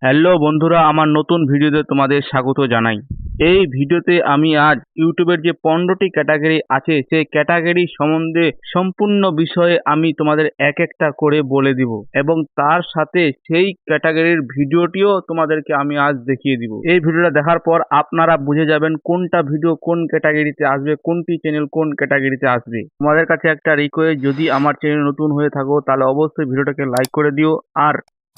Hello বন্ধুরা, আমার নতুন ভিডিওতে তোমাদের স্বাগত জানাই। এই ভিডিওতে আমি আজ ইউটিউবের যে 15টি ক্যাটাগরি আছে সেই ক্যাটাগরি সম্বন্ধে সম্পূর্ণ বিষয়ে আমি তোমাদের এক একটা করে বলে দিব এবং তার সাথে সেই ক্যাটাগরির ভিডিওটিও তোমাদেরকে আমি আজ দেখিয়ে দিব। এই ভিডিওটা দেখার পর আপনারা বুঝে যাবেন কোনটা ভিডিও কোন ক্যাটাগরিতে আসবে, কোনটি চ্যানেল কোন ক্যাটাগরিতে আসবে। তোমাদের কাছে একটা রিকোয়েস্ট, যদি আমার চ্যানেল নতুন হয়ে থাকো তাহলে অবশ্যই ভিডিওটাকে লাইক করে দিও আর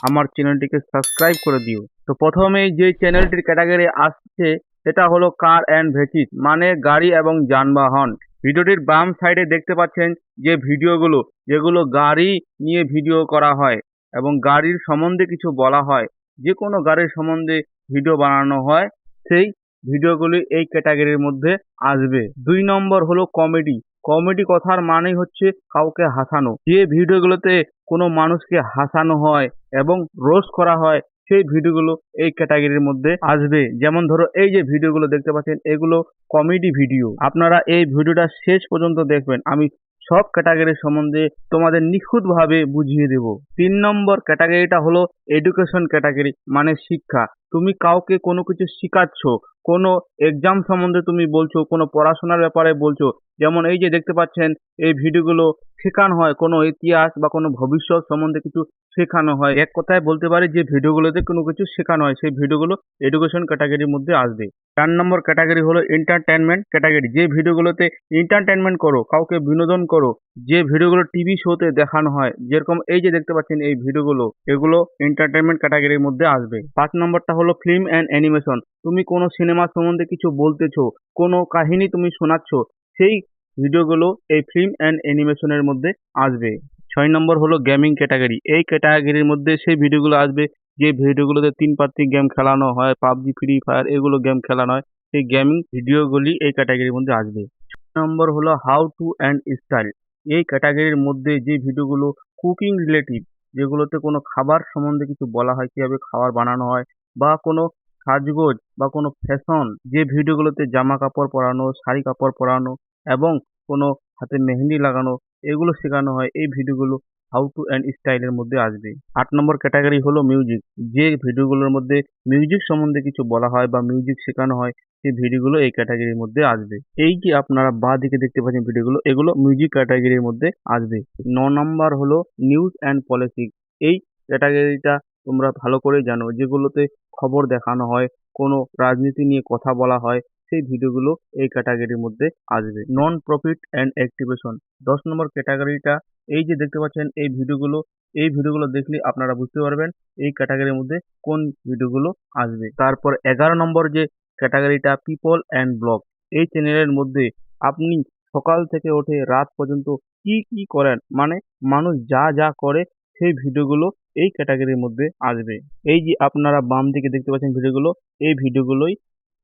আমার চ্যানেলটিকে সাবস্ক্রাইব করে দিও। তো প্রথমেই যে চ্যানেলটির ক্যাটাগরি আসছে সেটা হলো কার অ্যান্ড ভেহিকল, মানে গাড়ি এবং যানবাহন। ভিডিওটির বাম সাইডে দেখতে পাচ্ছেন যে ভিডিওগুলো, যেগুলো গাড়ি নিয়ে ভিডিও করা হয় এবং গাড়ির সম্বন্ধে কিছু বলা হয়, যে কোনো গাড়ির সম্বন্ধে ভিডিও বানানো হয়, সেই ভিডিওগুলি এই ক্যাটাগরির মধ্যে আসবে। 2 নম্বর হলো কমেডি। কমেডি কথার মানেই হচ্ছে কাউকে হাসানো। যে ভিডিওগুলোতে কোনো মানুষকে হাসানো হয় এবং রোস্ট করা হয় সেই ভিডিওগুলো এই ক্যাটাগরির মধ্যে আসবে। যেমন ধরো এই যে ভিডিওগুলো দেখতে পাচ্ছেন এগুলো কমেডি ভিডিও। আপনারা এই ভিডিওটা শেষ পর্যন্ত দেখবেন, আমি সব ক্যাটাগরির সম্বন্ধে তোমাদের নিখুঁতভাবে বুঝিয়ে দেব। 3 নম্বর ক্যাটাগরিটা হলো এডুকেশন ক্যাটাগরি, মানে শিক্ষা। তুমি কাউকে কোনো কিছু শিখাচ্ছ, কোনো এক্সাম সম্বন্ধে তুমি বলছো, কোনো পড়াশোনার ব্যাপারে বলছো। যেমন এই যে দেখতে পাচ্ছেন এই ভিডিওগুলো শেখানো হয়, কোনো ইতিহাস বা কোনো ভবিষ্যৎ সম্বন্ধে কিছু শেখানো হয়। এক কথায় বলতে পারি যে ভিডিওগুলোতে কোনো কিছু শেখানো হয়, সেই ভিডিওগুলো এডুকেশন ক্যাটাগরির মধ্যে আসবে। 4 নম্বর ক্যাটাগরি হলো এন্টারটেনমেন্ট ক্যাটাগরি। যে ভিডিওগুলোতে এন্টারটেনমেন্ট করো, কাউকে বিনোদন করো, যে ভিডিওগুলো টিভি শোতে দেখানো হয়, যেরকম এই যে দেখতে পাচ্ছেন এই ভিডিওগুলো, এগুলো এন্টারটেনমেন্ট ক্যাটাগরির মধ্যে আসবে। 5 নম্বরটা হলো ফিল্ম অ্যান্ড অ্যানিমেশন। তুমি কোনো সিনেমা সম্বন্ধে কিছু বলতেছো, কোনো কাহিনী তুমি শোনাচ্ছ, সেই ভিডিওগুলো এই ফিল্ম অ্যান্ড অ্যানিমেশনের মধ্যে আসবে। 6 নম্বর হলো গেমিং ক্যাটাগরি। এই ক্যাটাগরির মধ্যে সেই ভিডিওগুলো আসবে যে ভিডিওগুলোতে 3 পাত্রিক গেম খেলানো হয়, পাবজি, ফ্রি ফায়ার, এগুলো গেম খেলানো হয়, সেই গেমিং ভিডিওগুলি এই ক্যাটাগরির মধ্যে আসবে। 7 নম্বর হলো হাউ টু অ্যান্ড স্টাইল। এই ক্যাটাগরির মধ্যে যে ভিডিওগুলো কুকিং রিলেটিভ, যেগুলোতে কোনো খাবার সম্বন্ধে কিছু বলা হয়, কিভাবে খাবার বানানো হয়, বা কোনো সাজগোজ বা কোনো ফ্যাশন, যে ভিডিওগুলোতে জামা কাপড় পরানো, শাড়ি কাপড় পরানো এবং কোনো হাতে মেহেন্দি লাগানো, এগুলো শেখানো হয়, এই ভিডিওগুলো হাউ টু অ্যান্ড স্টাইলের মধ্যে আসবে। 8 নম্বর ক্যাটাগরি হলো মিউজিক। যে ভিডিওগুলোর মধ্যে মিউজিক সম্বন্ধে কিছু বলা হয় বা মিউজিক শেখানো হয়, সেই ভিডিওগুলো এই ক্যাটাগরির মধ্যে আসবে। এই যে আপনারা বাঁ দিকে দেখতে পাচ্ছেন ভিডিওগুলো, এগুলো মিউজিক ক্যাটাগরির মধ্যে আসবে। 9 নম্বর হলো নিউজ অ্যান্ড পলিটিক্স। এই ক্যাটাগরিটা তোমরা ভালো করে জানো, যেগুলোতে খবর দেখানো হয়, কোনো রাজনীতি নিয়ে কথা বলা হয়, সেই ভিডিওগুলো এই ক্যাটাগরির মধ্যে আসবে। Non profit and activation. 10 নম্বর ক্যাটাগরিটা এই যে দেখতে পাচ্ছেন এই ভিডিওগুলো, এই ভিডিওগুলো দেখলে আপনারা বুঝতে পারবেন এই ক্যাটাগরির মধ্যে কোন ভিডিওগুলো আসবে। তারপর 11 নম্বর যে ক্যাটাগরিটা পিপল অ্যান্ড ব্লগ। এই চ্যানেলের মধ্যে আপনি সকাল থেকে উঠে রাত পর্যন্ত কি কি করেন, মানে মানুষ যা যা করে, সেই ভিডিওগুলো এই ক্যাটাগরির মধ্যে আসবে। এই যে আপনারা বাম দিকে দেখতে পাচ্ছেন ভিডিওগুলো, এই ভিডিওগুলোই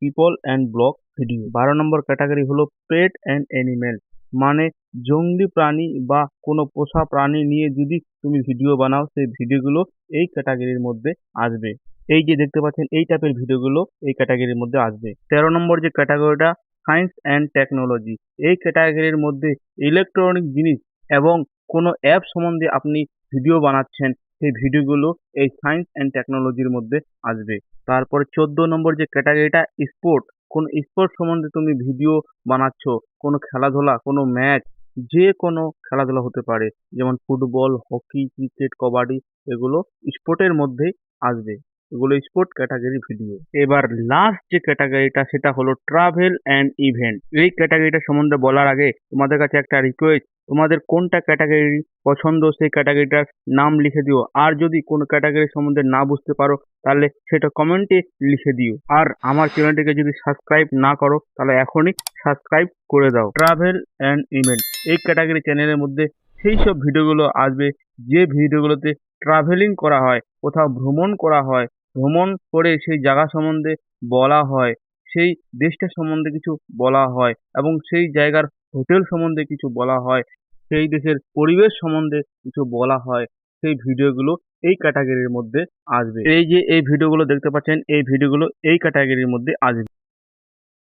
পিপল অ্যান্ড ব্লগ ভিডিও। 12 নম্বর ক্যাটাগরি হলো পেট অ্যান্ড অ্যানিমেল, মানে জংলি প্রাণী বা কোনো পোষা প্রাণী নিয়ে যদি তুমি ভিডিও বানাও, সেই ভিডিওগুলো এই ক্যাটাগরির মধ্যে আসবে। এই যে দেখতে পাচ্ছেন এই টাইপের ভিডিওগুলো এই ক্যাটাগরির মধ্যে আসবে। 13 নম্বর যে ক্যাটাগরিটা সায়েন্স অ্যান্ড টেকনোলজি। এই ক্যাটাগরির মধ্যে ইলেকট্রনিক জিনিস এবং কোনো অ্যাপ সম্বন্ধে আপনি ভিডিও বানাচ্ছেন, সেই ভিডিওগুলো এই সায়েন্স অ্যান্ড টেকনোলজির মধ্যে আসবে। তারপর 14 নম্বর যে ক্যাটাগরিটা স্পোর্ট। কোন স্পোর্ট সম্বন্ধে তুমি ভিডিও বানাচ্ছ, কোনো খেলাধুলা, কোনো ম্যাচ, যে কোনো খেলাধুলা হতে পারে, যেমন ফুটবল, হকি, ক্রিকেট, কবাডি, এগুলো স্পোর্টের মধ্যেই আসবে। এগুলো স্পোর্ট ক্যাটাগরি ভিডিও। এবার লাস্ট যে ক্যাটাগরিটা সেটা হলো ট্রাভেল অ্যান্ড ইভেন্ট। এই ক্যাটাগরিটা সম্বন্ধে বলার আগে তোমাদের কাছে একটা রিকোয়েস্ট, তোমাদের কোনটা ক্যাটাগরি পছন্দ সেই ক্যাটাগরিটার নাম লিখে দিও। আর যদি কোনো ক্যাটাগরি সম্বন্ধে না বুঝতে পারো তাহলে সেটা কমেন্টে লিখে দিও। আর আমার চ্যানেলটিকে যদি সাবস্ক্রাইব না করো তাহলে এখনই সাবস্ক্রাইব করে দাও। ট্রাভেল অ্যান্ড ইভেন্ট এই ক্যাটাগরি চ্যানেলের মধ্যে সেই সব ভিডিওগুলো আসবে যে ভিডিওগুলোতে ট্রাভেলিং করা হয়, কোথাও ভ্রমণ করা হয়, ভ্রমণ করে সেই জায়গা সম্বন্ধে বলা হয়, সেই দেশটা সম্বন্ধে কিছু বলা হয় এবং সেই জায়গার হোটেল সম্বন্ধে কিছু বলা হয়, সেই দেশের পরিবেশ সম্বন্ধে কিছু বলা হয়, সেই ভিডিওগুলো এই ক্যাটাগরির মধ্যে আসবে। এই যে এই ভিডিওগুলো দেখতে পাচ্ছেন, এই ভিডিওগুলো এই ক্যাটাগরির মধ্যে আসবে।